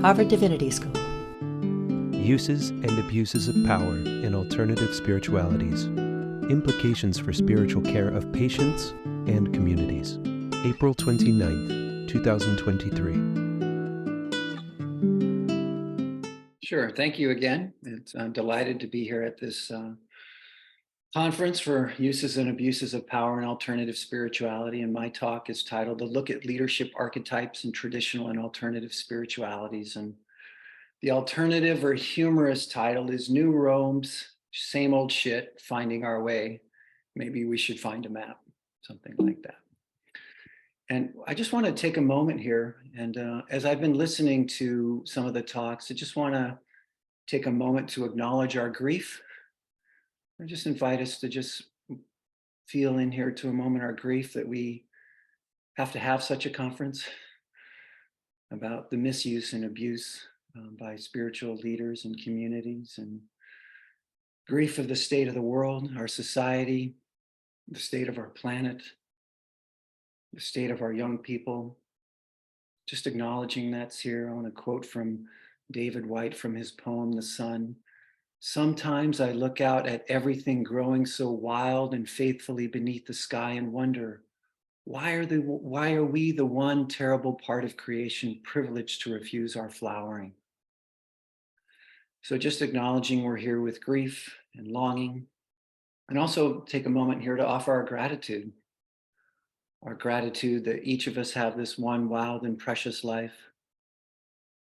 Harvard Divinity School. Uses and abuses of power in alternative spiritualities. Implications for spiritual care of patients and communities. April 29th, 2023. Sure. Thank you again. I'm delighted to be here at this conference for uses and abuses of power in alternative spirituality. And my talk is titled A Look at Leadership Archetypes in Traditional and Alternative Spiritualities. And the alternative or humorous title is New Rome's Same Old Shit, Finding Our Way. Maybe we should find a map, something like that. And I just want to take a moment here. And as I've been listening to some of the talks, I just want to take a moment to acknowledge our grief. I just invite us to just feel in here to a moment our grief that we have to have such a conference about the misuse and abuse by spiritual leaders and communities, and grief of the state of the world, our society, the state of our planet, the state of our young people. Just acknowledging that's here. I want to quote from David White from his poem, The Sun. Sometimes I look out at everything growing so wild and faithfully beneath the sky and wonder, why are we the one terrible part of creation privileged to refuse our flowering? So just acknowledging we're here with grief and longing, and also take a moment here to offer our gratitude that each of us have this one wild and precious life,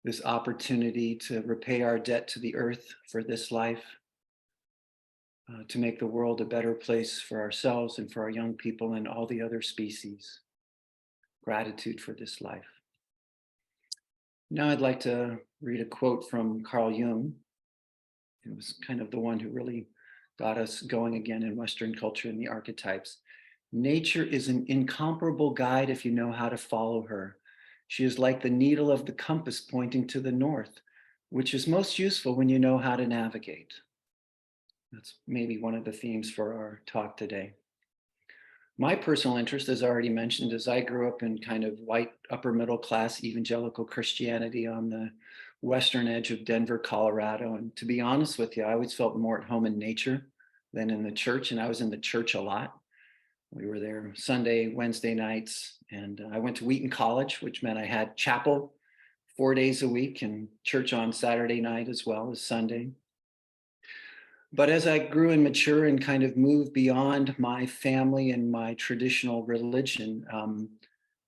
this opportunity to repay our debt to the earth for this life, to make the world a better place for ourselves and for our young people and all the other species. Gratitude for this life. Now I'd like to read a quote from Carl Jung. It was kind of the one who really got us going again in Western culture and the archetypes. Nature is an incomparable guide if you know how to follow her. She is like the needle of the compass pointing to the north, which is most useful when you know how to navigate. That's maybe one of the themes for our talk today. My personal interest, as I already mentioned, is I grew up in kind of white, upper middle class evangelical Christianity on the western edge of Denver, Colorado. And to be honest with you, I always felt more at home in nature than in the church. And I was in the church a lot. We were there Sunday, Wednesday nights, and I went to Wheaton College, which meant I had chapel 4 days a week and church on Saturday night as well as Sunday. But as I grew and mature and kind of moved beyond my family and my traditional religion,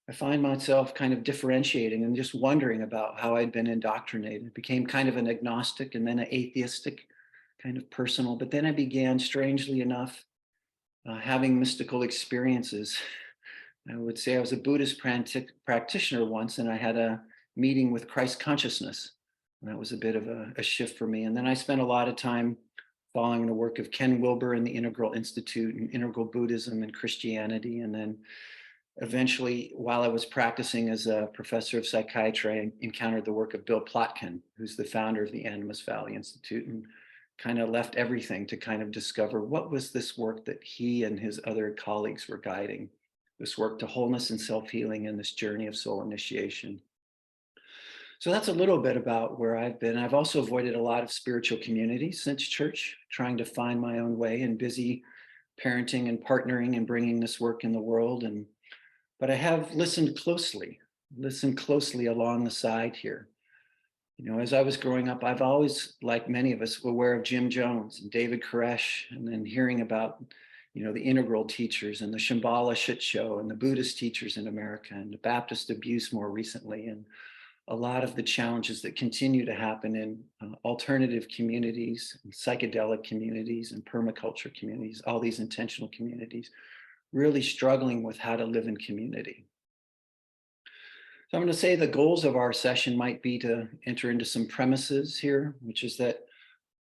I find myself kind of differentiating and just wondering about how I'd been indoctrinated. Became kind of an agnostic and then an atheistic kind of personal. But then I began, strangely enough, having mystical experiences. I would say I was a Buddhist practitioner once, and I had a meeting with Christ consciousness. And that was a bit of a shift for me. And then I spent a lot of time following the work of Ken Wilber and the Integral Institute and Integral Buddhism and Christianity. And then eventually, while I was practicing as a professor of psychiatry, I encountered the work of Bill Plotkin, who's the founder of the Animas Valley Institute, and kind of left everything to kind of discover what was this work that he and his other colleagues were guiding, this work to wholeness and self-healing and this journey of soul initiation. So that's a little bit about where I've been. I've also avoided a lot of spiritual communities since church, trying to find my own way and busy parenting and partnering and bringing this work in the world. But I have listened closely along the side here. You know, as I was growing up, I've always, like many of us, were aware of Jim Jones and David Koresh, and then hearing about, you know, the integral teachers and the Shambhala shit show and the Buddhist teachers in America and the Baptist abuse more recently, and a lot of the challenges that continue to happen in alternative communities, and psychedelic communities, and permaculture communities, all these intentional communities, really struggling with how to live in community. So I'm going to say the goals of our session might be to enter into some premises here, which is that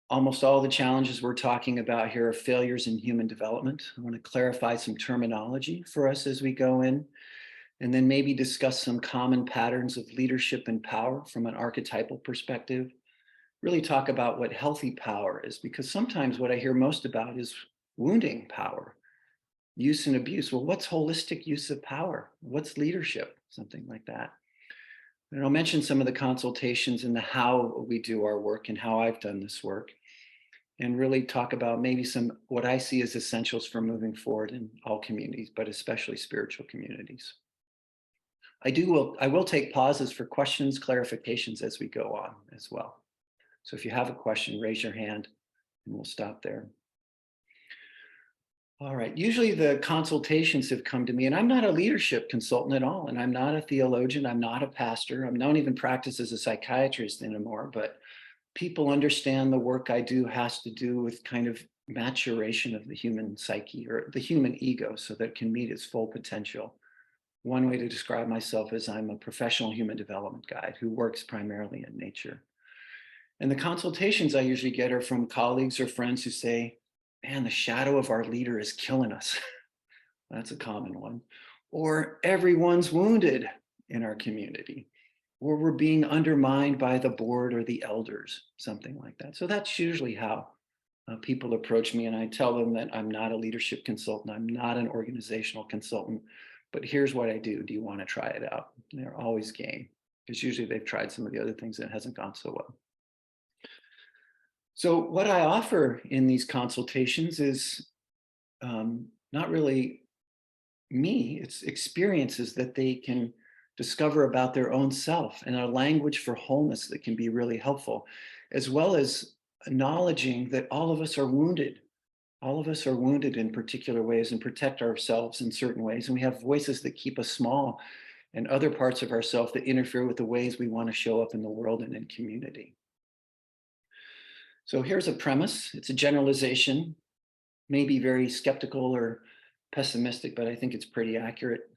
almost all the challenges we're talking about here are failures in human development. I want to clarify some terminology for us as we go in, and then maybe discuss some common patterns of leadership and power from an archetypal perspective. Really talk about what healthy power is, because sometimes what I hear most about is wounding power, use and abuse. Well, what's holistic use of power? What's leadership? Something like that. And I'll mention some of the consultations and the how we do our work and how I've done this work, and really talk about maybe some what I see as essentials for moving forward in all communities, but especially spiritual communities. I will take pauses for questions, clarifications as we go on as well. So if you have a question, raise your hand and we'll stop there. All right. Usually the consultations have come to me, and I'm not a leadership consultant at all, and I'm not a theologian. I'm not a pastor. I don't even practice as a psychiatrist anymore, but people understand the work I do has to do with kind of maturation of the human psyche or the human ego so that it can meet its full potential. One way to describe myself is I'm a professional human development guide who works primarily in nature. And the consultations I usually get are from colleagues or friends who say, man, the shadow of our leader is killing us. That's a common one. Or everyone's wounded in our community. Or we're being undermined by the board or the elders, something like that. So that's usually how people approach me. And I tell them that I'm not a leadership consultant. I'm not an organizational consultant. But here's what I do. Do you want to try it out? And they're always game, because usually they've tried some of the other things and it hasn't gone so well. So what I offer in these consultations is not really me, it's experiences that they can discover about their own self and a language for wholeness that can be really helpful, as well as acknowledging that all of us are wounded. All of us are wounded in particular ways and protect ourselves in certain ways. And we have voices that keep us small and other parts of ourselves that interfere with the ways we want to show up in the world and in community. So here's a premise. It's a generalization, maybe very skeptical or pessimistic, but I think it's pretty accurate.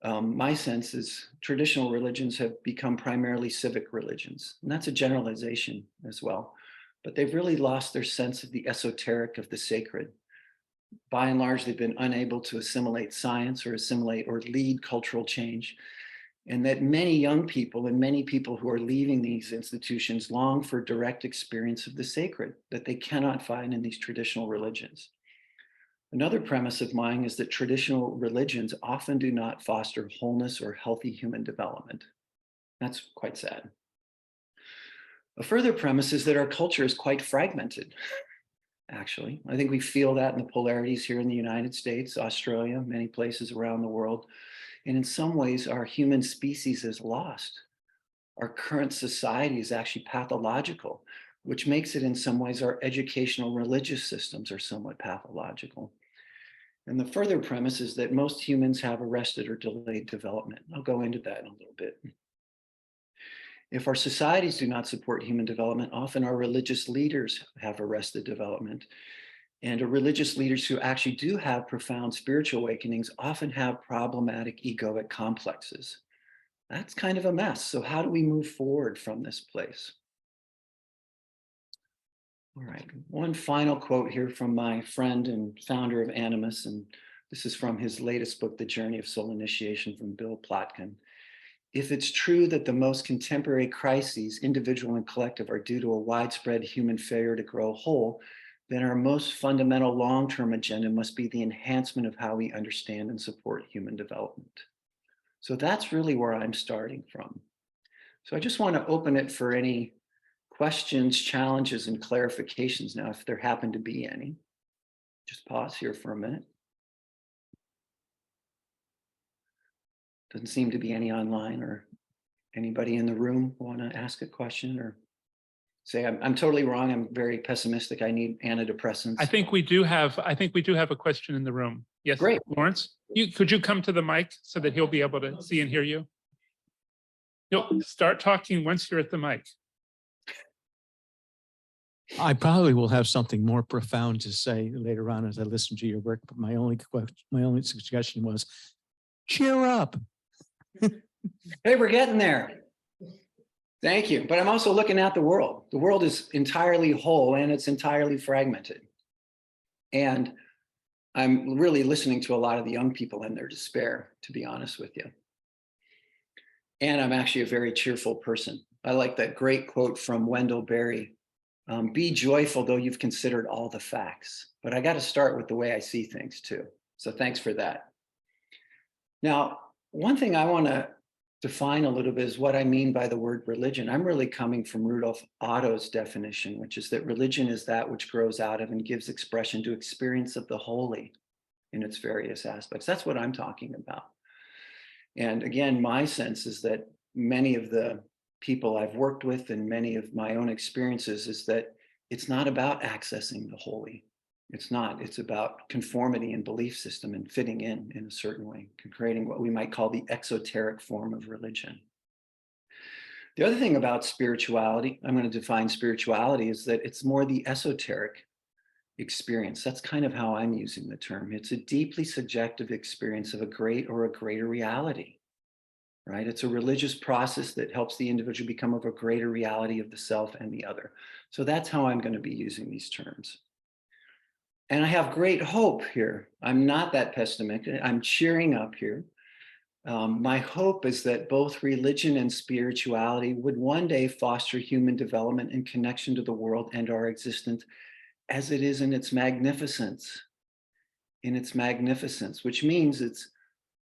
My sense is traditional religions have become primarily civic religions, and that's a generalization as well. But they've really lost their sense of the esoteric, of the sacred. By and large, they've been unable to assimilate science or assimilate or lead cultural change. And that many young people and many people who are leaving these institutions long for direct experience of the sacred that they cannot find in these traditional religions. Another premise of mine is that traditional religions often do not foster wholeness or healthy human development. That's quite sad. A further premise is that our culture is quite fragmented, actually. I think we feel that in the polarities here in the United States, Australia, many places around the world. And in some ways, our human species is lost. Our current society is actually pathological, which makes it in some ways our educational religious systems are somewhat pathological. And the further premise is that most humans have arrested or delayed development. I'll go into that in a little bit. If our societies do not support human development, often our religious leaders have arrested development. And religious leaders who actually do have profound spiritual awakenings often have problematic egoic complexes. That's kind of a mess. So how do we move forward from this place? All right, one final quote here from my friend and founder of Animas, and this is from his latest book, The Journey of Soul Initiation, from Bill Plotkin. If it's true that the most contemporary crises, individual and collective, are due to a widespread human failure to grow whole, then our most fundamental long-term agenda must be the enhancement of how we understand and support human development. So that's really where I'm starting from. So I just want to open it for any questions, challenges, and clarifications now, if there happen to be any. Just pause here for a minute. Doesn't seem to be any online, or anybody in the room want to ask a question or say, I'm totally wrong. I'm very pessimistic. I need antidepressants. I think we do have a question in the room. Yes, Great. Lawrence, could you come to the mic so that he'll be able to see and hear you? You'll start talking once you're at the mic. I probably will have something more profound to say later on as I listen to your work, but my only suggestion was, cheer up. Hey, we're getting there. Thank you. But I'm also looking at the world. The world is entirely whole and it's entirely fragmented. And I'm really listening to a lot of the young people in their despair, to be honest with you. And I'm actually a very cheerful person. I like that great quote from Wendell Berry. Be joyful, though you've considered all the facts. But I got to start with the way I see things too. So thanks for that. Now, one thing I want to define a little bit is what I mean by the word religion. I'm really coming from Rudolf Otto's definition, which is that religion is that which grows out of and gives expression to experience of the holy in its various aspects. That's what I'm talking about. And again, my sense is that many of the people I've worked with and many of my own experiences is that it's not about accessing the holy. It's not. It's about conformity and belief system and fitting in a certain way, creating what we might call the exoteric form of religion. The other thing about spirituality, I'm going to define spirituality, is that it's more the esoteric experience. That's kind of how I'm using the term. It's a deeply subjective experience of a great or a greater reality, right? It's a religious process that helps the individual become of a greater reality of the self and the other. So that's how I'm going to be using these terms. And I have great hope here. I'm not that pessimistic. I'm cheering up here. My hope is that both religion and spirituality would one day foster human development and connection to the world and our existence as it is in its magnificence, which means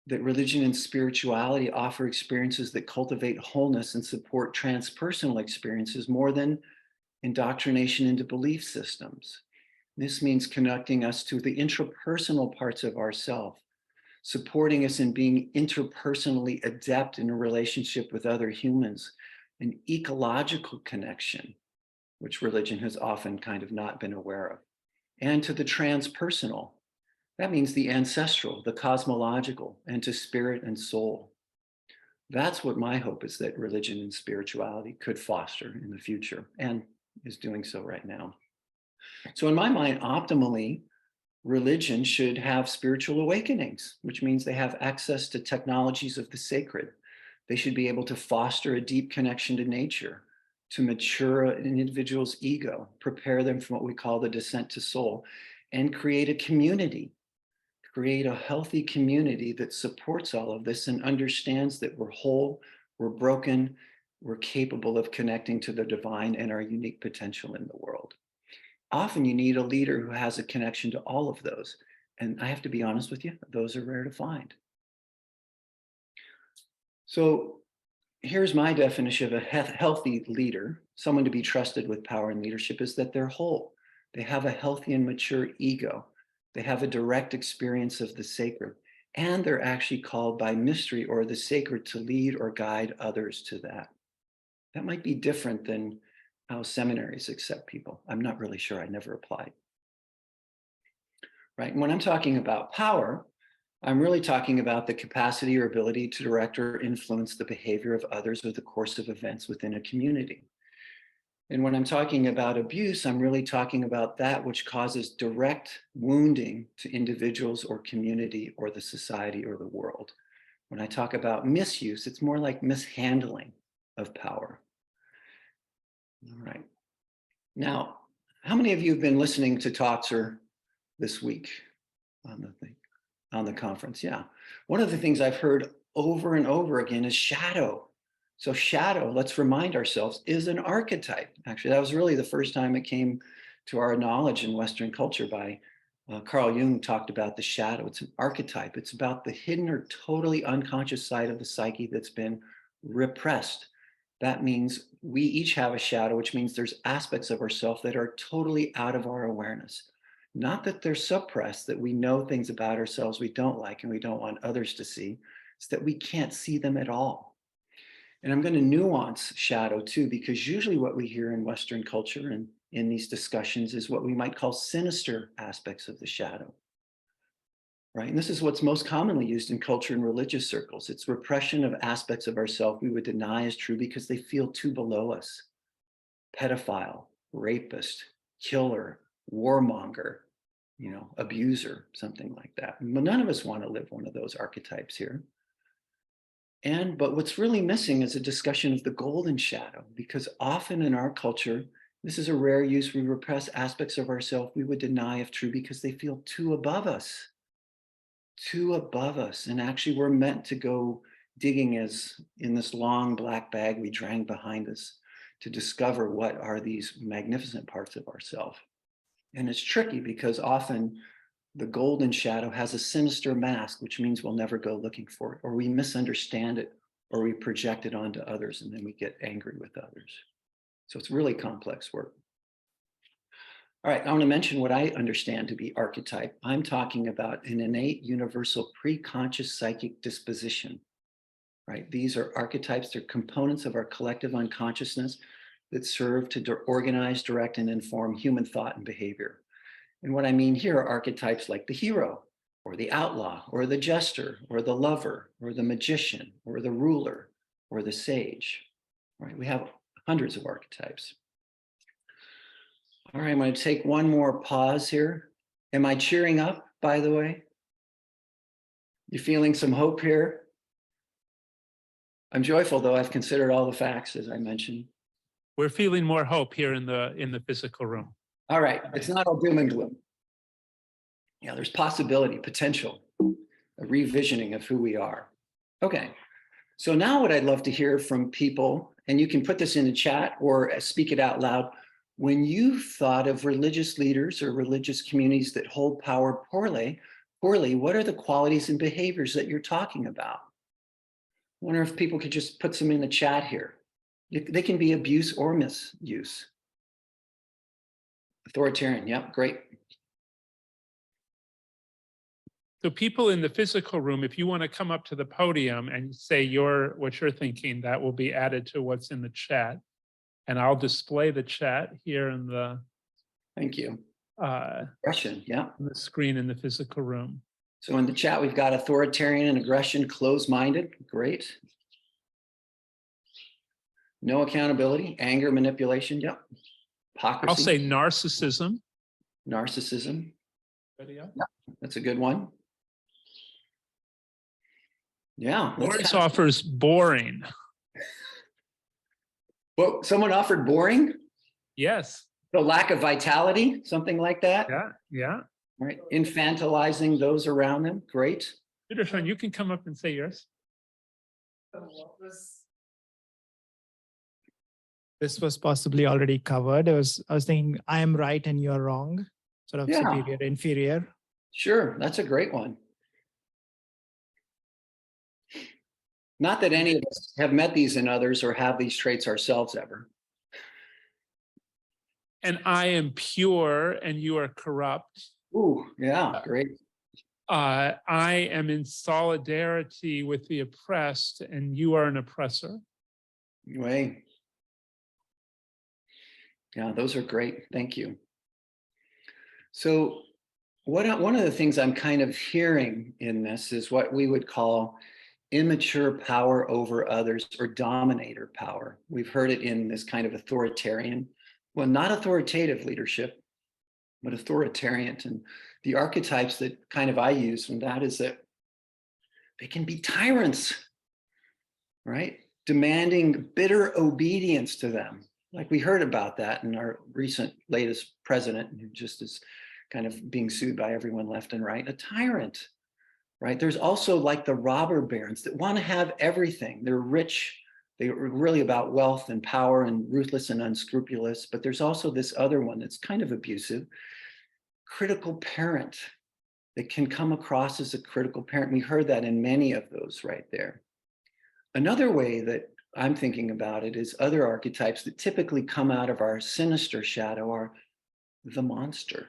that religion and spirituality offer experiences that cultivate wholeness and support transpersonal experiences more than indoctrination into belief systems. This means connecting us to the intrapersonal parts of ourself, supporting us in being interpersonally adept in a relationship with other humans, an ecological connection, which religion has often kind of not been aware of, and to the transpersonal. That means the ancestral, the cosmological, and to spirit and soul. That's what my hope is, that religion and spirituality could foster in the future and is doing so right now. So in my mind, optimally, religion should have spiritual awakenings, which means they have access to technologies of the sacred. They should be able to foster a deep connection to nature, to mature an individual's ego, prepare them for what we call the descent to soul, and create a community, create a healthy community that supports all of this and understands that we're whole, we're broken, we're capable of connecting to the divine and our unique potential in the world. Often you need a leader who has a connection to all of those. And I have to be honest with you, those are rare to find. So here's my definition of a healthy leader, someone to be trusted with power and leadership, is that they're whole. They have a healthy and mature ego. They have a direct experience of the sacred. And they're actually called by mystery or the sacred to lead or guide others to that. That might be different than how seminaries accept people. I'm not really sure. I never applied. Right. And when I'm talking about power, I'm really talking about the capacity or ability to direct or influence the behavior of others or the course of events within a community. And when I'm talking about abuse, I'm really talking about that which causes direct wounding to individuals or community or the society or the world. When I talk about misuse, it's more like mishandling of power. All right. Now, how many of you have been listening to talks or this week on the conference? Yeah. One of the things I've heard over and over again is shadow. So shadow, let's remind ourselves, is an archetype. Actually, that was really the first time it came to our knowledge in Western culture by Carl Jung talked about the shadow. It's an archetype. It's about the hidden or totally unconscious side of the psyche that's been repressed. That means we each have a shadow, which means there's aspects of ourselves that are totally out of our awareness. Not that they're suppressed, that we know things about ourselves we don't like and we don't want others to see. It's that we can't see them at all. And I'm going to nuance shadow too, because usually what we hear in Western culture and in these discussions is what we might call sinister aspects of the shadow. Right? And this is what's most commonly used in culture and religious circles. It's repression of aspects of ourselves we would deny as true because they feel too below us. Pedophile, rapist, killer, warmonger, abuser, something like that. But none of us want to live one of those archetypes here. But what's really missing is a discussion of the golden shadow, because often in our culture, this is a rare use. We repress aspects of ourselves we would deny if true because they feel too above us. And actually we're meant to go digging as in this long black bag we drag behind us to discover what are these magnificent parts of ourselves. And it's tricky because often the golden shadow has a sinister mask, which means we'll never go looking for it, or we misunderstand it, or we project it onto others and then we get angry with others. So it's really complex work. All right, I want to mention what I understand to be archetype. I'm talking about an innate, universal, pre-conscious psychic disposition, right? These are archetypes, they're components of our collective unconsciousness that serve to organize, direct, and inform human thought and behavior. And what I mean here are archetypes like the hero, or the outlaw, or the jester, or the lover, or the magician, or the ruler, or the sage, right? We have hundreds of archetypes. All right, I'm going to take one more pause here. Am I cheering up, by the way? You feeling some hope here? I'm joyful, though. I've considered all the facts, as I mentioned. We're feeling more hope here in the physical room. All right, it's not all doom and gloom. Yeah, there's possibility, potential, a revisioning of who we are. Okay, so now what I'd love to hear from people, and you can put this in the chat or speak it out loud, when you've thought of religious leaders or religious communities that hold power poorly, what are the qualities and behaviors that you're talking about? I wonder if people could just put some in the chat here. They can be abuse or misuse. Authoritarian, yep, great. So people in the physical room, if you want to come up to the podium and say what you're thinking, that will be added to what's in the chat. And I'll display the chat here in the Thank you. on Aggression, yeah. the screen in the physical room. So in the chat, we've got authoritarian and aggression, closed-minded, great. No accountability, anger, manipulation, yep. Hypocrisy. I'll say narcissism. Narcissism, Video. that's a good one. Yeah. Boris offers boring. Well, someone offered boring? Yes. The lack of vitality, something like that? Yeah. Yeah. Right, infantilizing those around them, great. Peterson, you can come up and say yours. This was possibly already covered. I was thinking, I am right and you're wrong, sort of Yeah. superior, inferior. Sure, that's a great one. Not that any of us have met these in others or have these traits ourselves ever. And I am pure and you are corrupt. Ooh, yeah, great. I am in solidarity with the oppressed and you are an oppressor. Way. Yeah, those are great. Thank you. So one of the things I'm kind of hearing in this is what we would call immature power over others or dominator power. We've heard it in this kind of authoritarian, well, not authoritative leadership, but authoritarian. And the archetypes that kind of I use from that is that they can be tyrants, right? Demanding bitter obedience to them. Like we heard about that in our recent latest president, who just is kind of being sued by everyone left and right, a tyrant, right? There's also like the robber barons that want to have everything. They're rich. They're really about wealth and power and ruthless and unscrupulous. But there's also this other one that's kind of abusive, critical parent that can come across as a critical parent. We heard that in many of those right there. Another way that I'm thinking about it is other archetypes that typically come out of our sinister shadow are the monster.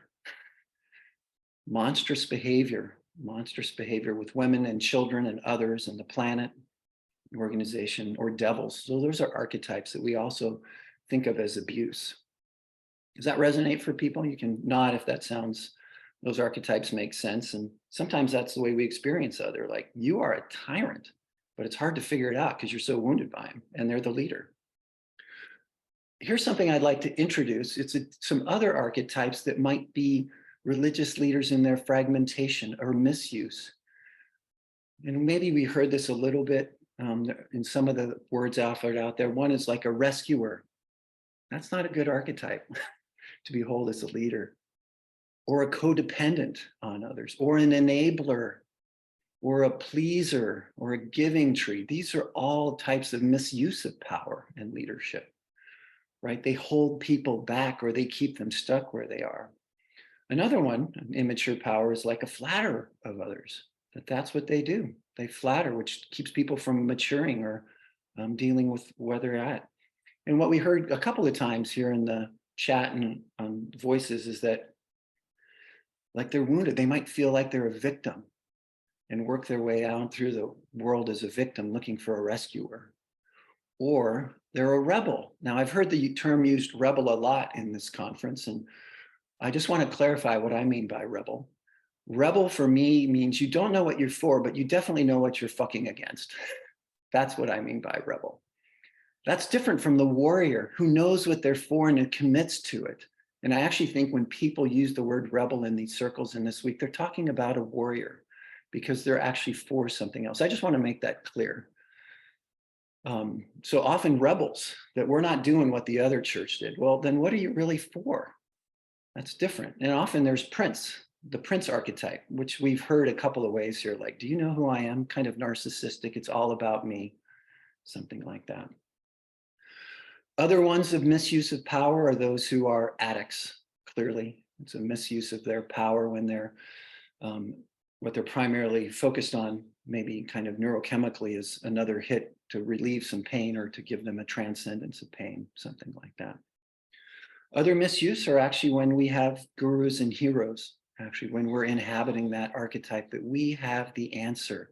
Monstrous behavior with women and children and others and the planet, organization, or devils. So those are archetypes that we also think of as abuse. Does that resonate for people? You can nod if that sounds, those archetypes make sense. And sometimes that's the way we experience other, like you are a tyrant, but it's hard to figure it out because you're so wounded by them and they're the leader. Here's something I'd like to introduce. It's some other archetypes that might be religious leaders in their fragmentation or misuse. And maybe we heard this a little bit in some of the words offered out there. One is like a rescuer. That's not a good archetype to behold as a leader. Or a codependent on others, or an enabler, or a pleaser, or a giving tree. These are all types of misuse of power and leadership, right? They hold people back or they keep them stuck where they are. Another one, immature power, is like a flatterer of others. That that's what they do. They flatter, which keeps people from maturing or dealing with where they're at. And what we heard a couple of times here in the chat and voices is that, like, they're wounded. They might feel like they're a victim and work their way out through the world as a victim looking for a rescuer. Or they're a rebel. Now, I've heard the term used rebel a lot in this conference, and I just want to clarify what I mean by rebel. Rebel for me means you don't know what you're for, but you definitely know what you're fucking against. That's what I mean by rebel. That's different from the warrior who knows what they're for and commits to it. And I actually think when people use the word rebel in these circles in this week, they're talking about a warrior because they're actually for something else. I just want to make that clear. So often rebels, that we're not doing what the other church did. Well, then what are you really for? That's different. And often there's Prince, the Prince archetype, which we've heard a couple of ways here. Like, do you know who I am? Kind of narcissistic. It's all about me. Something like that. Other ones of misuse of power are those who are addicts, clearly. It's a misuse of their power when they're, what they're primarily focused on, maybe kind of neurochemically, is another hit to relieve some pain or to give them a transcendence of pain, something like that. Other misuse are actually when we have gurus and heroes, actually when we're inhabiting that archetype that we have the answer.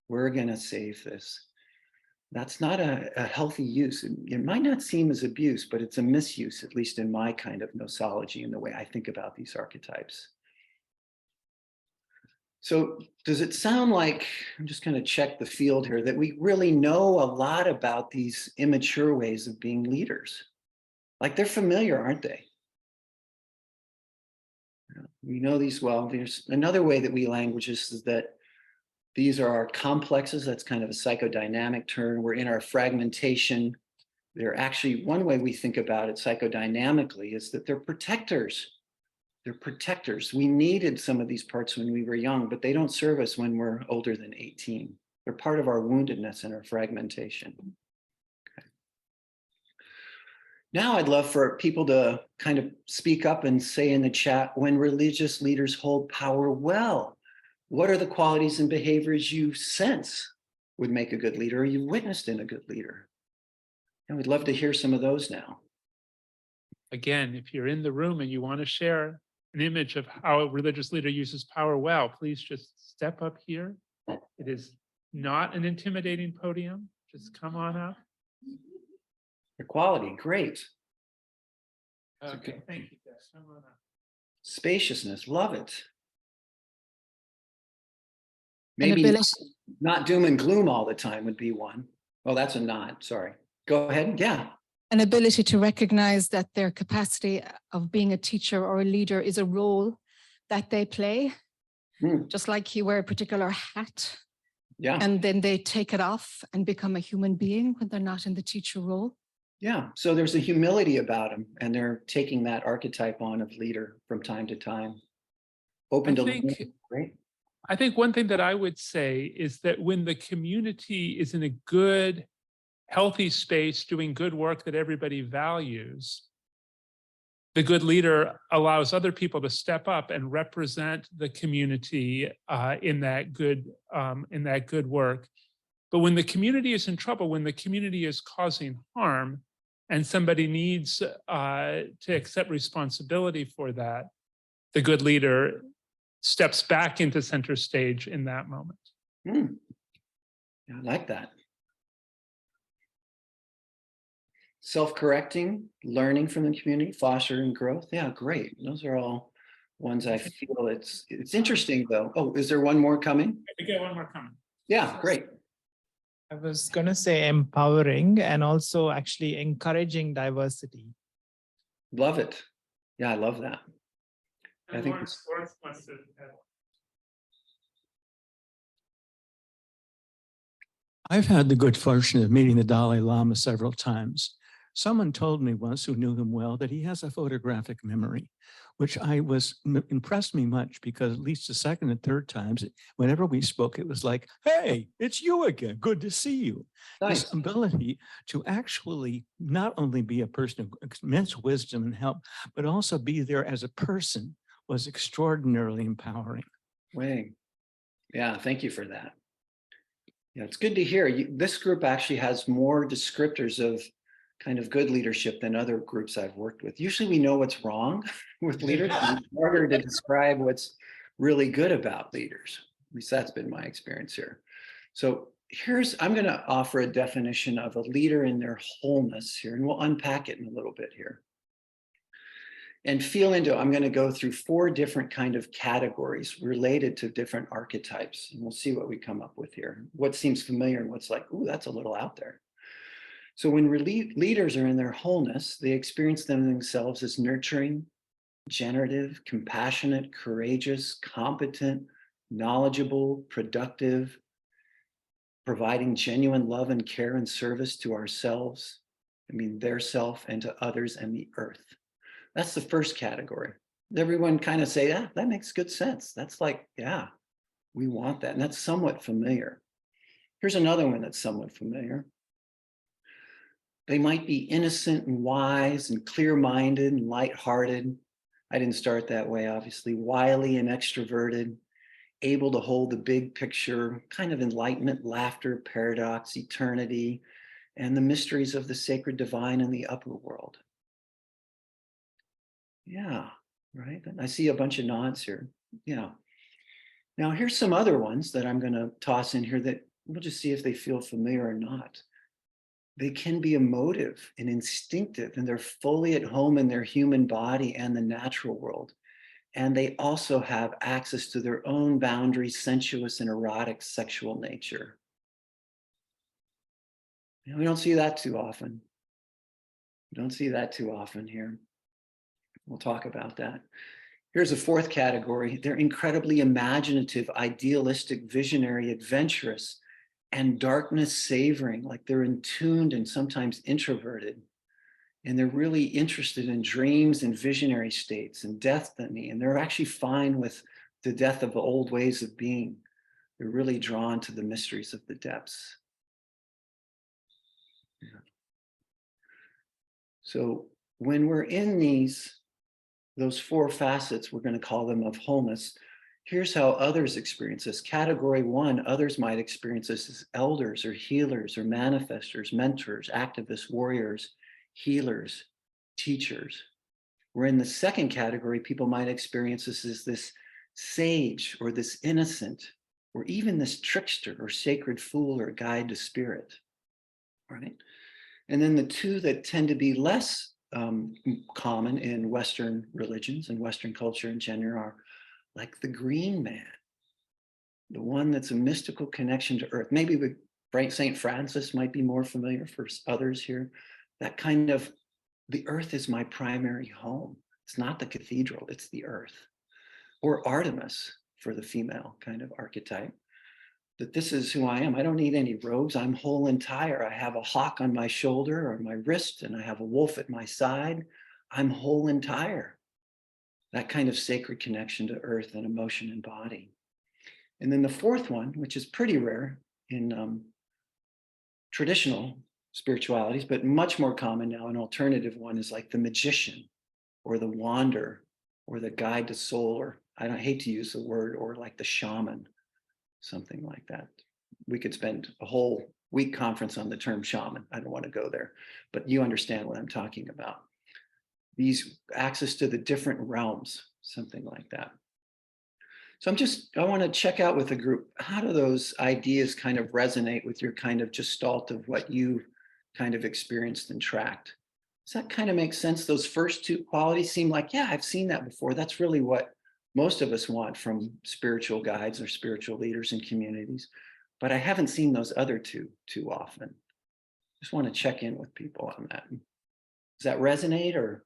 We're going to save this. That's not a healthy use. It might not seem as abuse, but it's a misuse, at least in my kind of nosology and the way I think about these archetypes. So does it sound like, I'm just going to check the field here, that we really know a lot about these immature ways of being leaders? Like, they're familiar, aren't they? We know these well. There's another way that we language this is that these are our complexes. That's kind of a psychodynamic term. We're in our fragmentation. They're actually, one way we think about it psychodynamically is that they're protectors. They're protectors. We needed some of these parts when we were young, but they don't serve us when we're older than 18. They're part of our woundedness and our fragmentation. Okay. Now I'd love for people to kind of speak up and say in the chat, when religious leaders hold power well, what are the qualities and behaviors you sense would make a good leader or you witnessed in a good leader? And we'd love to hear some of those now. Again, if you're in the room and you want to share an image of how a religious leader uses power well, please just step up here. It is not an intimidating podium. Just come on up. Equality, great. Okay, thank you, guys. Come on up. Spaciousness, love it. Maybe not doom and gloom all the time would be one. Oh, that's a nod, sorry. Go ahead, yeah. An ability to recognize that their capacity of being a teacher or a leader is a role that they play, just like you wear a particular hat, and then they take it off and become a human being when they're not in the teacher role. Yeah, so there's a humility about them, and they're taking that archetype on of leader from time to time. Open to learning, great. I think one thing that I would say is that when the community is in a good, healthy space, doing good work that everybody values, the good leader allows other people to step up and represent the community in that good work. But when the community is in trouble, when the community is causing harm, and somebody needs to accept responsibility for that, the good leader steps back into center stage in that moment. Yeah, I like that. Self-correcting, learning from the community, fostering growth. Yeah, great. Those are all ones I feel it's interesting though. Oh, is there one more coming? We get one more coming. Yeah, great. I was going to say empowering and also actually encouraging diversity. Love it. Yeah, I love that. I think I've had the good fortune of meeting the Dalai Lama several times. Someone told me once, who knew him well, that he has a photographic memory, which impressed me much, because at least the second and third times, whenever we spoke, it was like, hey, it's you again. Good to see you. nice. This ability to actually not only be a person of immense wisdom and help, but also be there as a person was extraordinarily empowering. Way. Yeah, thank you for that. Yeah, it's good to hear. This group actually has more descriptors of kind of good leadership than other groups I've worked with. Usually we know what's wrong with leaders. It's harder to describe what's really good about leaders. At least that's been my experience here. So I'm going to offer a definition of a leader in their wholeness here, and we'll unpack it in a little bit here. And I'm going to go through 4 different kind of categories related to different archetypes. And we'll see what we come up with here. What seems familiar and what's like, ooh, that's a little out there. So when leaders are in their wholeness, they experience themselves as nurturing, generative, compassionate, courageous, competent, knowledgeable, productive, providing genuine love and care and service to ourselves, their self, and to others and the earth. That's the first category. Everyone kind of say, yeah, that makes good sense. That's like, yeah, we want that. And that's somewhat familiar. Here's another one that's somewhat familiar. They might be innocent and wise and clear-minded and lighthearted. I didn't start that way, obviously. Wily and extroverted, able to hold the big picture, kind of enlightenment, laughter, paradox, eternity, and the mysteries of the sacred divine and the upper world. Yeah, right. I see a bunch of nods here. Yeah. Now here's some other ones that I'm going to toss in here that we'll just see if they feel familiar or not. They can be emotive and instinctive, and they're fully at home in their human body and the natural world. And they also have access to their own boundaries, sensuous and erotic sexual nature. We don't see that too often. We don't see that too often here. We'll talk about that. Here's a 4th category. They're incredibly imaginative, idealistic, visionary, adventurous, and darkness savoring, like they're intuned and sometimes introverted. And they're really interested in dreams and visionary states and destiny. And they're actually fine with the death of the old ways of being. They're really drawn to the mysteries of the depths. Yeah. So when we're in those 4 facets, we're going to call them of wholeness. Here's how others experience this. Category 1, others might experience this as elders or healers or manifestors, mentors, activists, warriors, healers, teachers. Where in the 2nd category, people might experience this as this sage or this innocent, or even this trickster or sacred fool or guide to spirit, right? And then the 2 that tend to be less common in Western religions and Western culture in general are like the green man, the one that's a mystical connection to earth. Maybe with St. Francis might be more familiar for others here. That kind of, the earth is my primary home. It's not the cathedral, it's the earth. Or Artemis for the female kind of archetype. That this is who I am. I don't need any robes. I'm whole entire. I have a hawk on my shoulder or my wrist, and I have a wolf at my side. I'm whole entire. That kind of sacred connection to earth and emotion and body. And then the 4th one, which is pretty rare in traditional spiritualities, but much more common now, an alternative one is like the magician or the wander or the guide to soul, or I don't hate to use the word, or like the shaman. Something like that. We could spend a whole week conference on the term shaman. I don't want to go there, but you understand what I'm talking about. These access to the different realms, something like that. So I want to check out with the group, how do those ideas kind of resonate with your kind of gestalt of what you kind of experienced and tracked? Does that kind of make sense? Those first 2 qualities seem like, yeah, I've seen that before. That's really what most of us want from spiritual guides or spiritual leaders in communities, but I haven't seen those other 2 too often. Just want to check in with people on that. Does that resonate, or?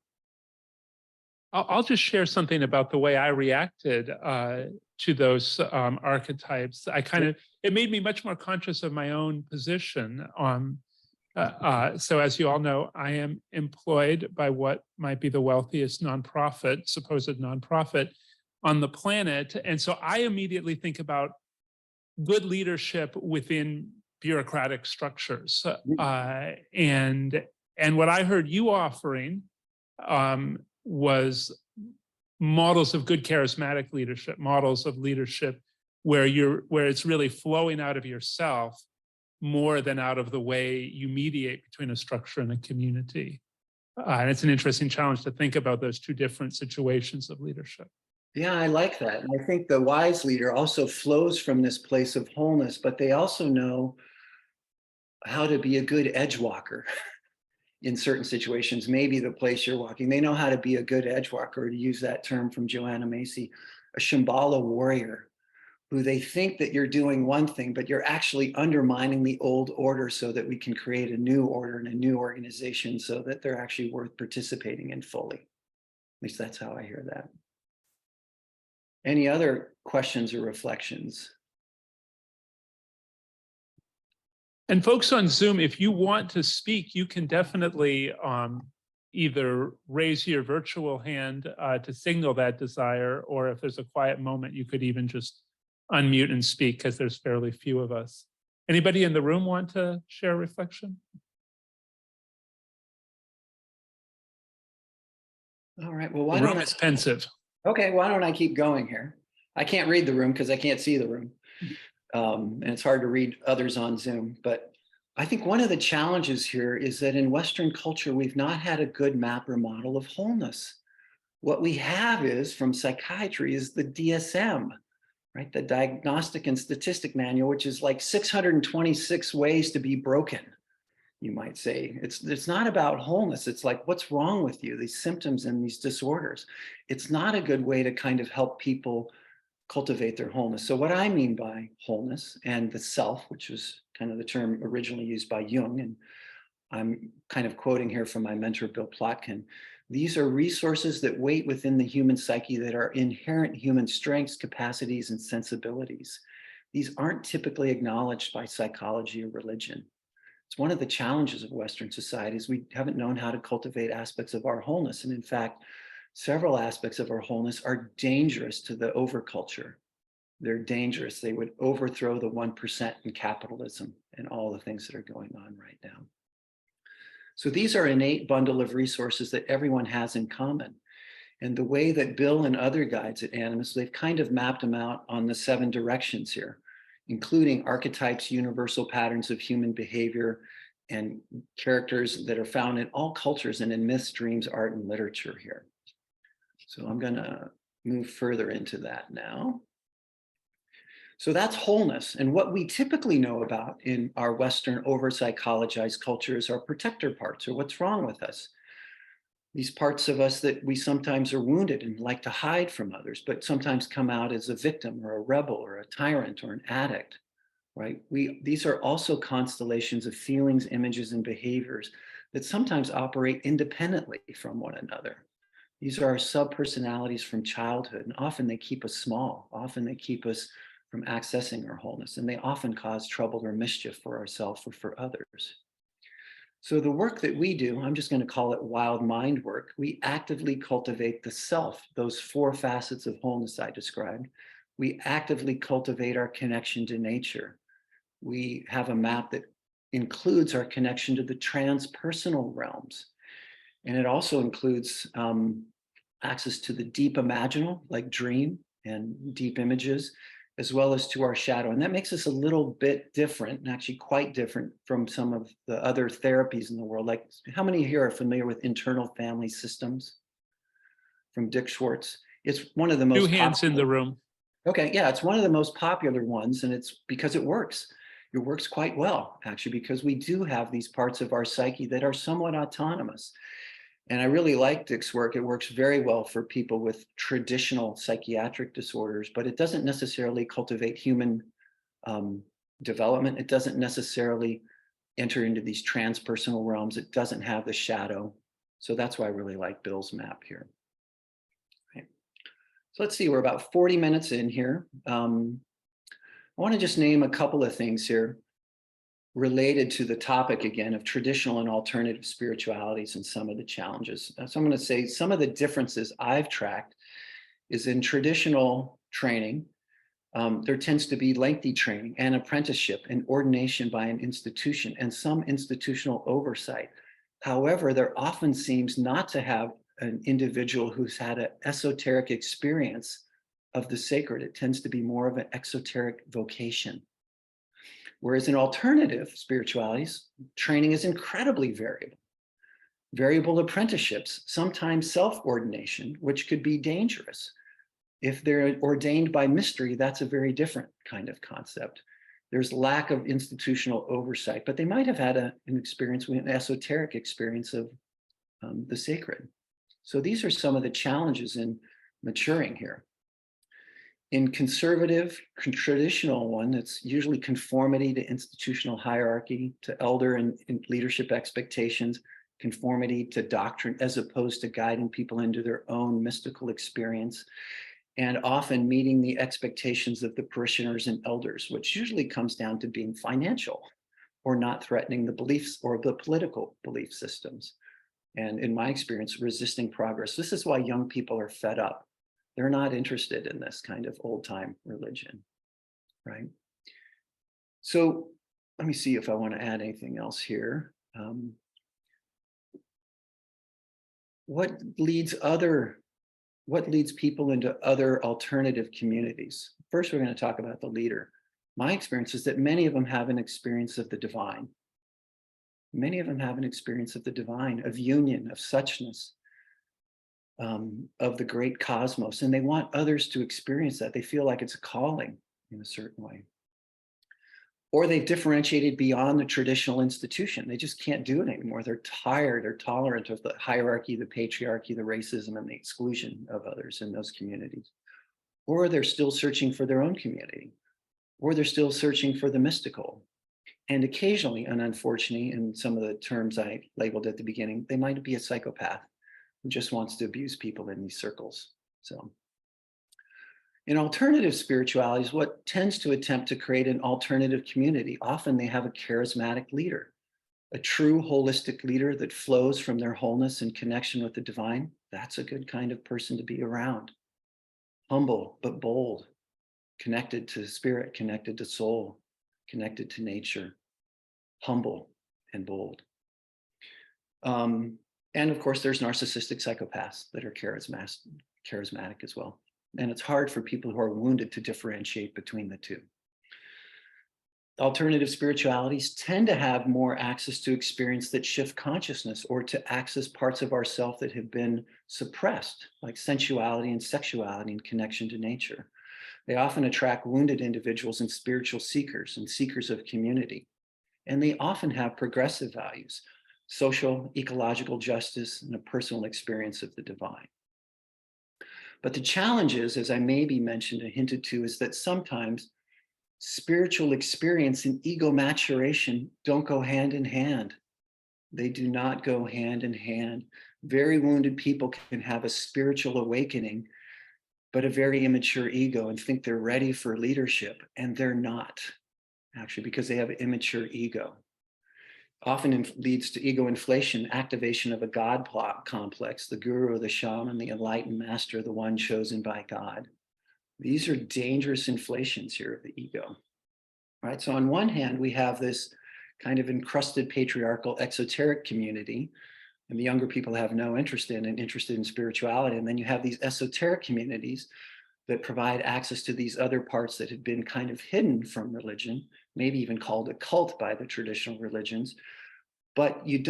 I'll just share something about the way I reacted to those archetypes. It made me much more conscious of my own position. So as you all know, I am employed by what might be the wealthiest supposed nonprofit on the planet. And so I immediately think about good leadership within bureaucratic structures. And what I heard you offering was models of good charismatic leadership, models of leadership where it's really flowing out of yourself more than out of the way you mediate between a structure and a community. And it's an interesting challenge to think about those two different situations of leadership. Yeah, I like that. And I think the wise leader also flows from this place of wholeness, but they also know how to be a good edge walker in certain situations. Maybe the place you're walking, they know how to be a good edge walker, to use that term from Joanna Macy, a Shambhala warrior, who they think that you're doing one thing, but you're actually undermining the old order so that we can create a new order and a new organization so that they're actually worth participating in fully. At least that's how I hear that. Any other questions or reflections? And folks on Zoom, if you want to speak, you can definitely either raise your virtual hand to signal that desire, or if there's a quiet moment, you could even just unmute and speak, because there's fairly few of us. Anybody in the room want to share a reflection? All right, well, why don't I... It's pensive. Okay, why don't I keep going here? I can't read the room because I can't see the room. And it's hard to read others on Zoom. But I think one of the challenges here is that in Western culture, we've not had a good map or model of wholeness. What we have is, from psychiatry, is the DSM, right? The Diagnostic and Statistic Manual, which is like 626 ways to be broken, you might say. It's not about wholeness. It's like, what's wrong with you? These symptoms and these disorders. It's not a good way to kind of help people cultivate their wholeness. So what I mean by wholeness and the self, which was kind of the term originally used by Jung, and I'm kind of quoting here from my mentor, Bill Plotkin, these are resources that wait within the human psyche that are inherent human strengths, capacities, and sensibilities. These aren't typically acknowledged by psychology or religion. It's one of the challenges of Western societies. We haven't known how to cultivate aspects of our wholeness. And in fact, several aspects of our wholeness are dangerous to the overculture. They're dangerous. They would overthrow the 1% in capitalism and all the things that are going on right now. So these are an innate bundle of resources that everyone has in common. And the way that Bill and other guides at Animas, they've kind of mapped them out on the 7 directions here, including archetypes, universal patterns of human behavior, and characters that are found in all cultures and in myths, dreams, art, and literature here. So I'm going to move further into that now. So that's wholeness. And what we typically know about in our Western over-psychologized culture is our protector parts, or what's wrong with us. These parts of us that we sometimes are wounded and like to hide from others, but sometimes come out as a victim or a rebel or a tyrant or an addict, right? These are also constellations of feelings, images, and behaviors that sometimes operate independently from one another. These are our subpersonalities from childhood, and often they keep us small. Often they keep us from accessing our wholeness, and they often cause trouble or mischief for ourselves or for others. So the work that we do, I'm just going to call it wild mind work. We actively cultivate the self, those 4 facets of wholeness I described. We actively cultivate our connection to nature. We have a map that includes our connection to the transpersonal realms. And it also includes access to the deep imaginal, like dream and deep images, as well as to our shadow. And that makes us a little bit different, and actually quite different from some of the other therapies in the world. Like, how many here are familiar with internal family systems from Dick Schwartz? It's one of the most— 2 hands in the room. Okay, yeah, it's one of the most popular ones, and it's because it works. It works quite well, actually, because we do have these parts of our psyche that are somewhat autonomous. And I really like Dick's work. It works very well for people with traditional psychiatric disorders, but it doesn't necessarily cultivate human development. It doesn't necessarily enter into these transpersonal realms. It doesn't have the shadow. So that's why I really like Bill's map here. Okay. So let's see, we're about 40 minutes in here. I want to just name a couple of things here related to the topic again of traditional and alternative spiritualities and some of the challenges. So I'm going to say some of the differences I've tracked is in traditional training. There tends to be lengthy training and apprenticeship and ordination by an institution and some institutional oversight. However, there often seems not to have an individual who's had an esoteric experience of the sacred. It tends to be more of an exoteric vocation. Whereas in alternative spiritualities, training is incredibly variable. Variable apprenticeships, sometimes self-ordination, which could be dangerous. If they're ordained by mystery, that's a very different kind of concept. There's lack of institutional oversight, but they might have had an experience, an esoteric experience of the sacred. So these are some of the challenges in maturing here. In conservative, traditional one, it's usually conformity to institutional hierarchy, to elder and leadership expectations, conformity to doctrine, as opposed to guiding people into their own mystical experience, and often meeting the expectations of the parishioners and elders, which usually comes down to being financial or not threatening the beliefs or the political belief systems. And in my experience, resisting progress. This is why young people are fed up. They're not interested in this kind of old time religion, right? So let me see if I want to add anything else here. What leads people into other alternative communities? First, we're going to talk about the leader. My experience is that many of them have an experience of the divine. Many of them have an experience of the divine, of union, of suchness, of the great cosmos, and they want others to experience that. They feel like it's a calling in a certain way. Or they've differentiated beyond the traditional institution. They just can't do it anymore. They're tired or tolerant of the hierarchy, the patriarchy, the racism, and the exclusion of others in those communities. Or they're still searching for their own community. Or they're still searching for the mystical. And occasionally, and unfortunately, in some of the terms I labeled at the beginning, they might be a psychopath who just wants to abuse people in these circles. So in alternative spiritualities, what tends to attempt to create an alternative community, often they have a charismatic leader, a true holistic leader that flows from their wholeness and connection with the divine. That's a good kind of person to be around. Humble, but bold, connected to spirit, connected to soul, connected to nature, humble and bold. And of course, there's narcissistic psychopaths that are charismatic as well. And it's hard for people who are wounded to differentiate between the two. Alternative spiritualities tend to have more access to experience that shift consciousness, or to access parts of ourself that have been suppressed, like sensuality and sexuality and connection to nature. They often attract wounded individuals and spiritual seekers and seekers of community. And they often have progressive values, social, ecological justice, and a personal experience of the divine. But the challenge is, as I maybe mentioned and hinted to, is that sometimes spiritual experience and ego maturation don't go hand in hand. They do not go hand in hand. Very wounded people can have a spiritual awakening, but a very immature ego, and think they're ready for leadership, and they're not, actually, because they have an immature ego. Often leads to ego inflation, activation of a God complex, the guru, the shaman, the enlightened master, the one chosen by God. These are dangerous inflations here of the ego, right? So on one hand, we have this kind of encrusted patriarchal exoteric community, and the younger people have no interest in and interested in spirituality. And then you have these esoteric communities that provide access to these other parts that have been kind of hidden from religion, maybe even called a cult by the traditional religions. But you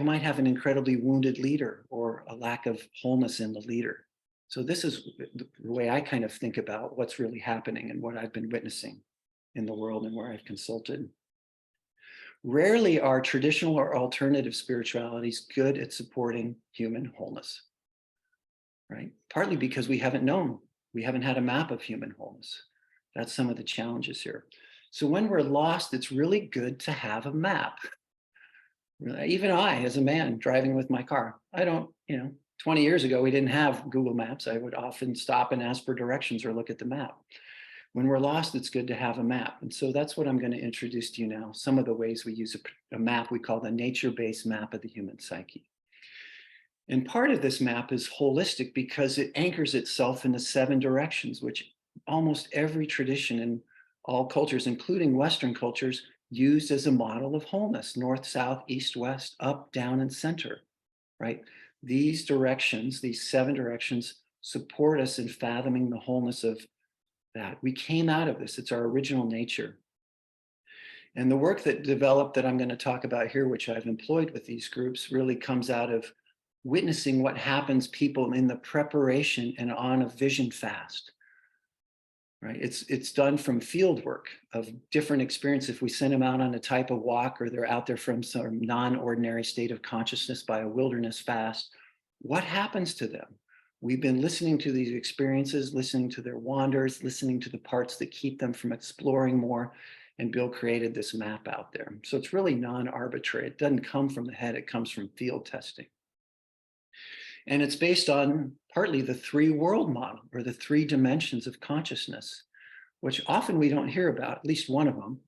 might have an incredibly wounded leader or a lack of wholeness in the leader. So this is the way I kind of think about what's really happening and what I've been witnessing in the world and where I've consulted. Rarely are traditional or alternative spiritualities good at supporting human wholeness, right? Partly because we haven't had a map of human wholeness. That's some of the challenges here. So when we're lost, it's really good to have a map. Even I, as a man driving with my car, 20 years ago, we didn't have Google Maps. I would often stop and ask for directions or look at the map. When we're lost, it's good to have a map. And so that's what I'm going to introduce to you now. Some of the ways we use a map we call the nature-based map of the human psyche. And part of this map is holistic because it anchors itself in the 7 directions, which almost every tradition in all cultures, including Western cultures, used as a model of wholeness: north, south, east, west, up, down, and center, right? These directions, these 7 directions, support us in fathoming the wholeness of that. We came out of this. It's our original nature. And the work that developed that I'm going to talk about here, which I've employed with these groups, really comes out of witnessing what happens people in the preparation and on a vision fast. Right? It's done from field work of different experience. If we send them out on a type of walk, or they're out there from some non-ordinary state of consciousness by a wilderness fast, what happens to them? We've been listening to these experiences, listening to their wanders, listening to the parts that keep them from exploring more. And Bill created this map out there. So it's really non-arbitrary. It doesn't come from the head, it comes from field testing. And it's based on partly the three world model, or the three dimensions of consciousness, which often we don't hear about, at least one of them.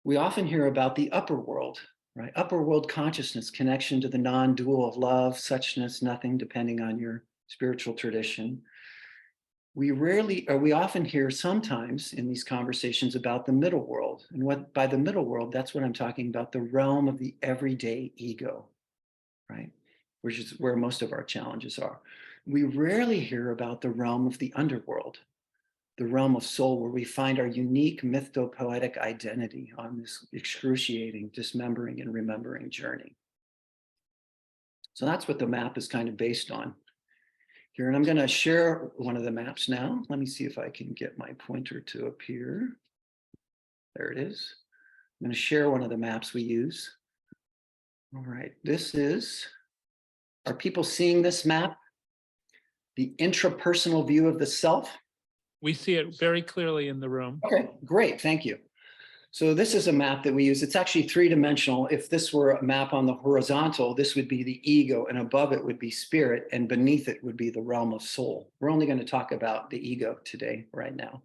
We often hear about the upper world, right? Upper world consciousness, connection to the non-dual of love, suchness, nothing, depending on your spiritual tradition. We often hear sometimes in these conversations about the middle world. And what by the middle world, that's what I'm talking about, the realm of the everyday ego, right? Which is where most of our challenges are. We rarely hear about the realm of the underworld, the realm of soul, where we find our unique mythopoetic identity on this excruciating, dismembering, and remembering journey. So that's what the map is kind of based on here. And I'm going to share one of the maps now. Let me see if I can get my pointer to appear. There it is. I'm going to share one of the maps we use. All right, this is, are people seeing this map? The intrapersonal view of the self? We see it very clearly in the room. Okay, great, thank you. So this is a map that we use. It's actually three-dimensional. If this were a map on the horizontal, this would be the ego, and above it would be spirit, and beneath it would be the realm of soul. We're only going to talk about the ego today, right now.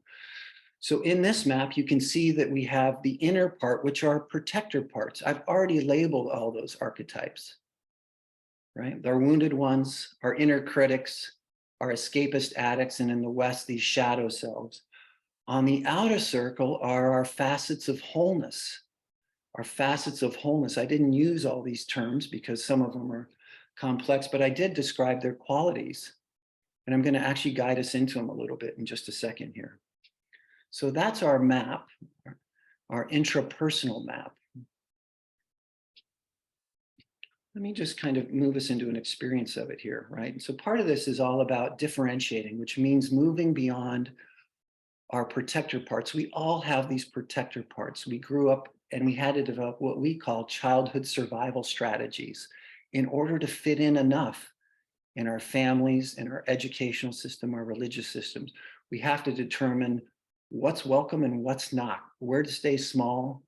So in this map, you can see that we have the inner part, which are protector parts. I've already labeled all those archetypes, right? Our wounded ones, our inner critics, our escapist addicts, and in the West, these shadow selves. On the outer circle are our facets of wholeness. Our facets of wholeness. I didn't use all these terms because some of them are complex, but I did describe their qualities. And I'm going to actually guide us into them a little bit in just a second here. So that's our map, our intrapersonal map. Let me just kind of move us into an experience of it here, right? And so part of this is all about differentiating, which means moving beyond our protector parts. We all have these protector parts. We grew up and we had to develop what we call childhood survival strategies in order to fit in enough in our families, in our educational system, our religious systems. We have to determine what's welcome and what's not, where to stay small,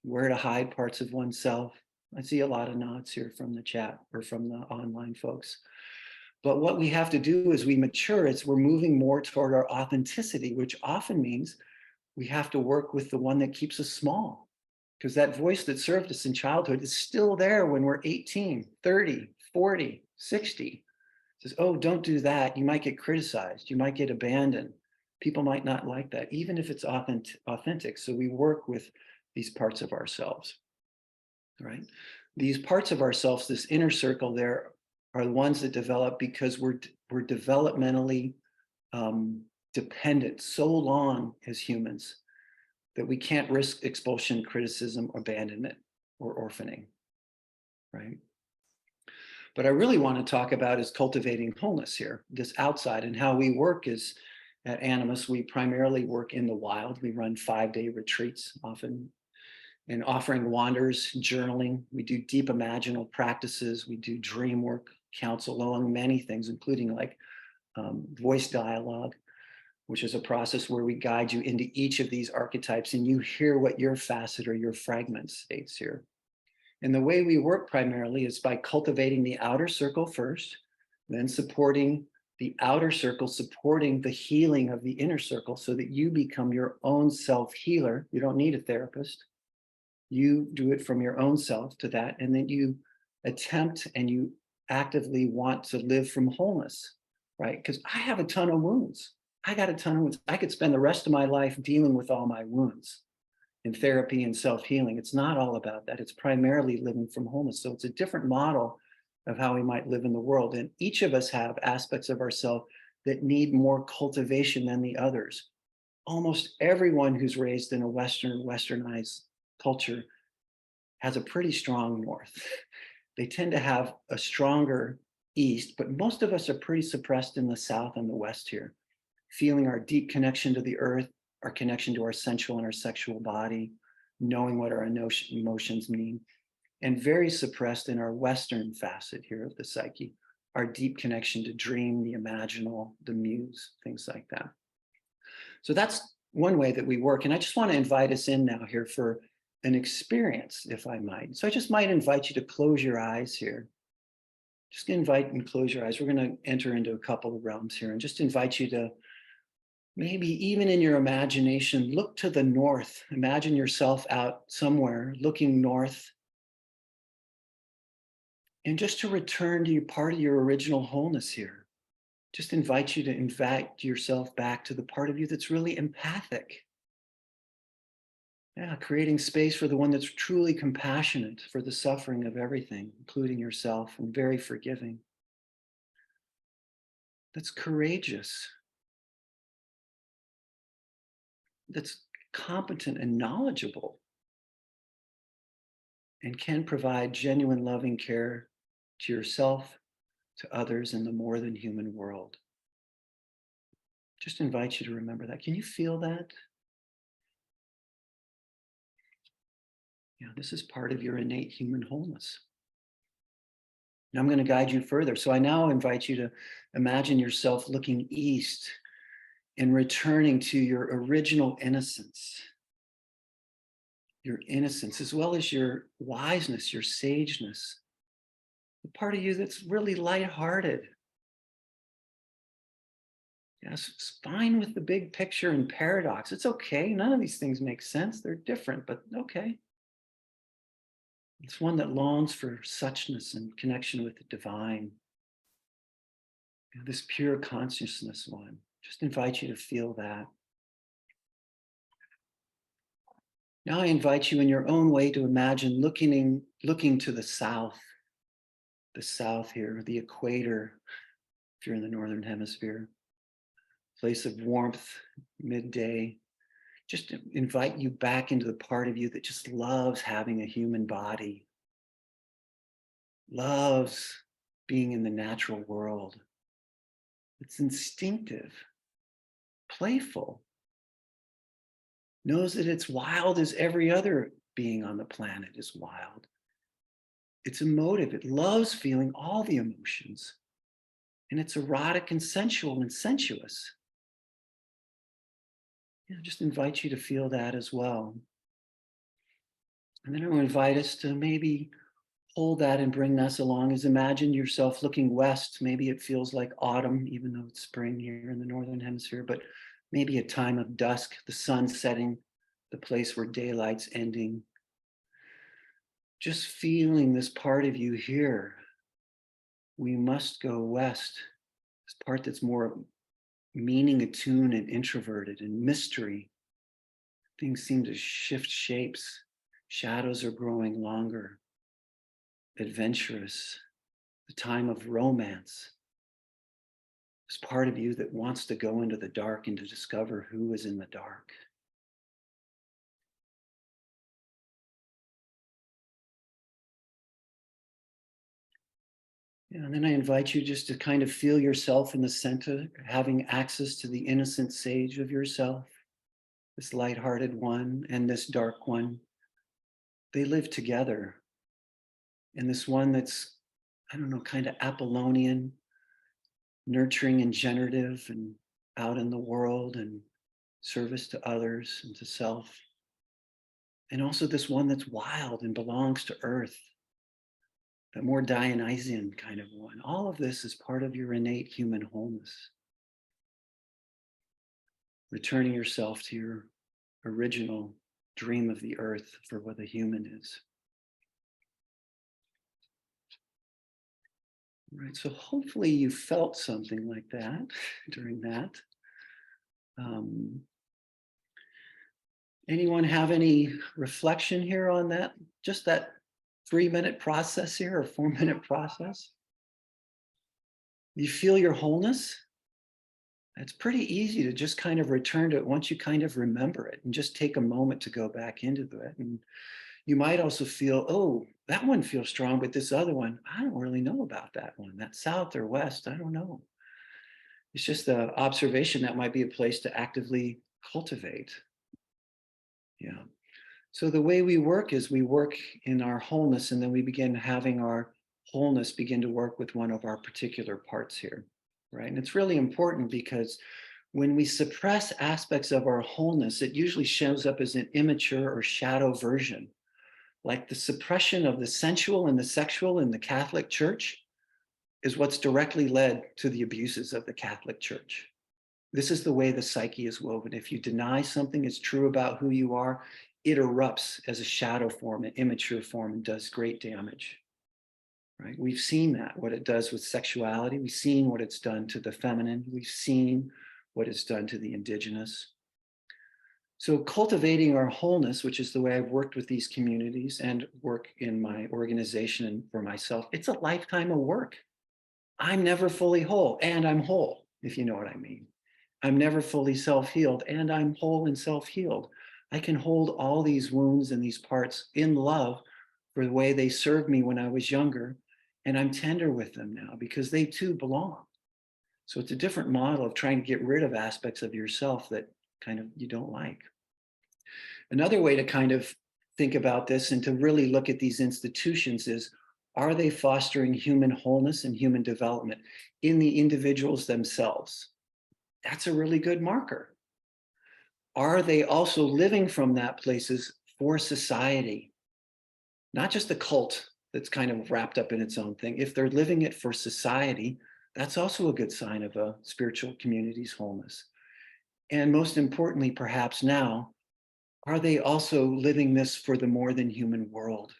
where to hide parts of oneself. I see a lot of nods here from the chat or from the online folks. But what we have to do as we mature is we're moving more toward our authenticity, which often means we have to work with the one that keeps us small, because that voice that served us in childhood is still there when we're 18, 30, 40, 60. It says, oh, don't do that. You might get criticized. You might get abandoned. People might not like that, even if it's authentic. So we work with these parts of ourselves, right? These parts of ourselves, this inner circle there, are the ones that develop because we're developmentally dependent so long as humans that we can't risk expulsion, criticism, abandonment, or orphaning, right? But I really want to talk about is cultivating wholeness here, this outside, and how we work is at Animas. We primarily work in the wild. We run 5-day retreats often, and offering wanders, journaling. We do deep imaginal practices. We do dream work, counsel, along many things, including like voice dialogue, which is a process where we guide you into each of these archetypes and you hear what your facet or your fragment states here. And the way we work primarily is by cultivating the outer circle first, then supporting the outer circle, supporting the healing of the inner circle so that you become your own self-healer. You don't need a therapist. You do it from your own self to that, and then you attempt and you actively want to live from wholeness, right? Because I have a ton of wounds. I got a ton of wounds. I could spend the rest of my life dealing with all my wounds in therapy and self-healing. It's not all about that. It's primarily living from wholeness. So it's a different model of how we might live in the world. And each of us have aspects of ourselves that need more cultivation than the others. Almost everyone who's raised in a westernized culture has a pretty strong north. They tend to have a stronger east, but most of us are pretty suppressed in the south and the west here, feeling our deep connection to the earth, our connection to our sensual and our sexual body, knowing what our emotions mean, and very suppressed in our Western facet here of the psyche, our deep connection to dream, the imaginal, the muse, things like that. So that's one way that we work. And I just want to invite us in now here for an experience, if I might. So I just might invite you to close your eyes here. Just invite and close your eyes. We're going to enter into a couple of realms here and just invite you to maybe even in your imagination, look to the north. Imagine yourself out somewhere looking north. And just to return to part of your original wholeness here, just invite you to invite yourself back to the part of you that's really empathic. Yeah, creating space for the one that's truly compassionate for the suffering of everything, including yourself, and very forgiving. That's courageous. That's competent and knowledgeable, and can provide genuine loving care to yourself, to others in the more than human world. Just invite you to remember that. Can you feel that? Yeah, this is part of your innate human wholeness. Now I'm going to guide you further. So I now invite you to imagine yourself looking east and returning to your original innocence. Your innocence, as well as your wiseness, your sageness. The part of you that's really lighthearted. Yes, it's fine with the big picture and paradox. It's okay. None of these things make sense. They're different, but okay. It's one that longs for suchness and connection with the divine. This pure consciousness one. Just invite you to feel that. Now I invite you in your own way to imagine looking to the south here, the equator, if you're in the northern hemisphere, place of warmth, midday. Just to invite you back into the part of you that just loves having a human body, loves being in the natural world. It's instinctive, playful, knows that it's wild as every other being on the planet is wild. It's emotive. It loves feeling all the emotions. And it's erotic and sensual and sensuous. Just invite you to feel that as well. And then I will invite us to maybe hold that and bring us along as imagine yourself looking west. Maybe it feels like autumn, even though it's spring here in the northern hemisphere, but maybe a time of dusk, the sun setting, the place where daylight's ending. Just feeling this part of you here. We must go west. This part that's more meaning attuned and introverted and mystery. Things seem to shift shapes. Shadows are growing longer. Adventurous. The time of romance. This part of you that wants to go into the dark and to discover who is in the dark. And then I invite you just to kind of feel yourself in the center, having access to the innocent sage of yourself, this lighthearted one and this dark one. They live together. And this one that's, I don't know, kind of Apollonian, nurturing and generative and out in the world and service to others and to self. And also this one that's wild and belongs to earth. That more Dionysian kind of one. All of this is part of your innate human wholeness. Returning yourself to your original dream of the earth for what a human is. Right, so hopefully you felt something like that during that. Anyone have any reflection here on that? Just that 3-minute process here or 4-minute process? You feel your wholeness? It's pretty easy to just kind of return to it once you kind of remember it and just take a moment to go back into it. And you might also feel, oh, that one feels strong, but this other one, I don't really know about that one. That south or west, I don't know. It's just an observation that might be a place to actively cultivate. Yeah. So the way we work is we work in our wholeness, and then we begin having our wholeness begin to work with one of our particular parts here, right? And it's really important because when we suppress aspects of our wholeness, it usually shows up as an immature or shadow version. Like the suppression of the sensual and the sexual in the Catholic Church is what's directly led to the abuses of the Catholic Church. This is the way the psyche is woven. If you deny something is true about who you are, it erupts as a shadow form, an immature form, and does great damage. Right? We've seen that, what it does with sexuality. We've seen what it's done to the feminine. We've seen what it's done to the indigenous. So cultivating our wholeness, which is the way I've worked with these communities and work in my organization and for myself, it's a lifetime of work. I'm never fully whole, and I'm whole, if you know what I mean. I'm never fully self-healed, and I'm whole and self-healed. I can hold all these wounds and these parts in love for the way they served me when I was younger, and I'm tender with them now because they too belong. So it's a different model of trying to get rid of aspects of yourself that kind of you don't like. Another way to kind of think about this and to really look at these institutions is, are they fostering human wholeness and human development in the individuals themselves? That's a really good marker. Are they also living from that places for society? Not just a cult that's kind of wrapped up in its own thing. If they're living it for society, that's also a good sign of a spiritual community's wholeness. And most importantly, perhaps now, are they also living this for the more than human world?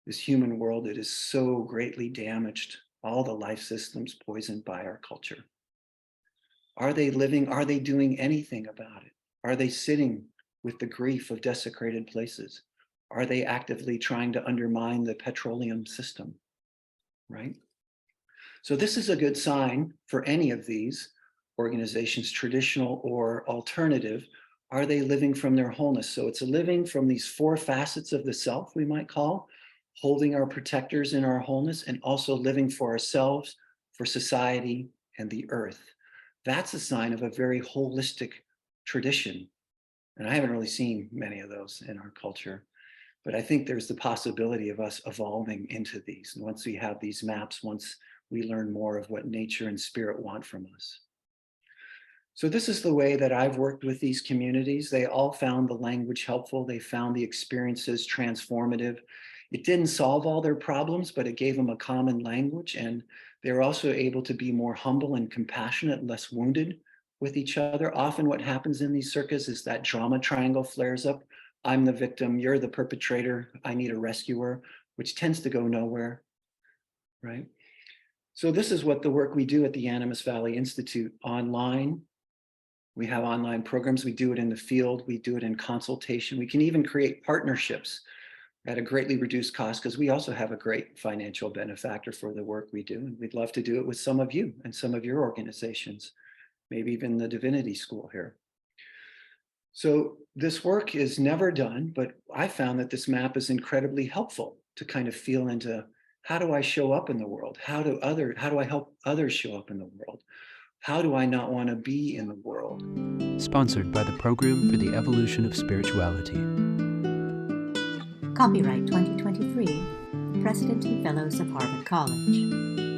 This human world that is so greatly damaged, all the life systems poisoned by our culture. Are they living, are they doing anything about it? Are they sitting with the grief of desecrated places? Are they actively trying to undermine the petroleum system, right? So this is a good sign for any of these organizations, traditional or alternative. Are they living from their wholeness? So it's a living from these four facets of the self, we might call, holding our protectors in our wholeness, and also living for ourselves, for society, and the earth. That's a sign of a very holistic tradition. And I haven't really seen many of those in our culture, but I think there's the possibility of us evolving into these. And once we have these maps, once we learn more of what nature and spirit want from us. So this is the way that I've worked with these communities. They all found the language helpful. They found the experiences transformative. It didn't solve all their problems, but it gave them a common language. And they were also able to be more humble and compassionate, less wounded with each other. Often what happens in these circus is that drama triangle flares up. I'm the victim, you're the perpetrator, I need a rescuer, which tends to go nowhere, right? So this is what the work we do at the Animas Valley Institute online. We have online programs, we do it in the field, we do it in consultation. We can even create partnerships at a greatly reduced cost because we also have a great financial benefactor for the work we do. And we'd love to do it with some of you and some of your organizations, maybe even the Divinity School here. So this work is never done, but I found that this map is incredibly helpful to kind of feel into, how do I show up in the world? How do I help others show up in the world? How do I not want to be in the world? Sponsored by the Program for the Evolution of Spirituality. Copyright 2023, the President and Fellows of Harvard College.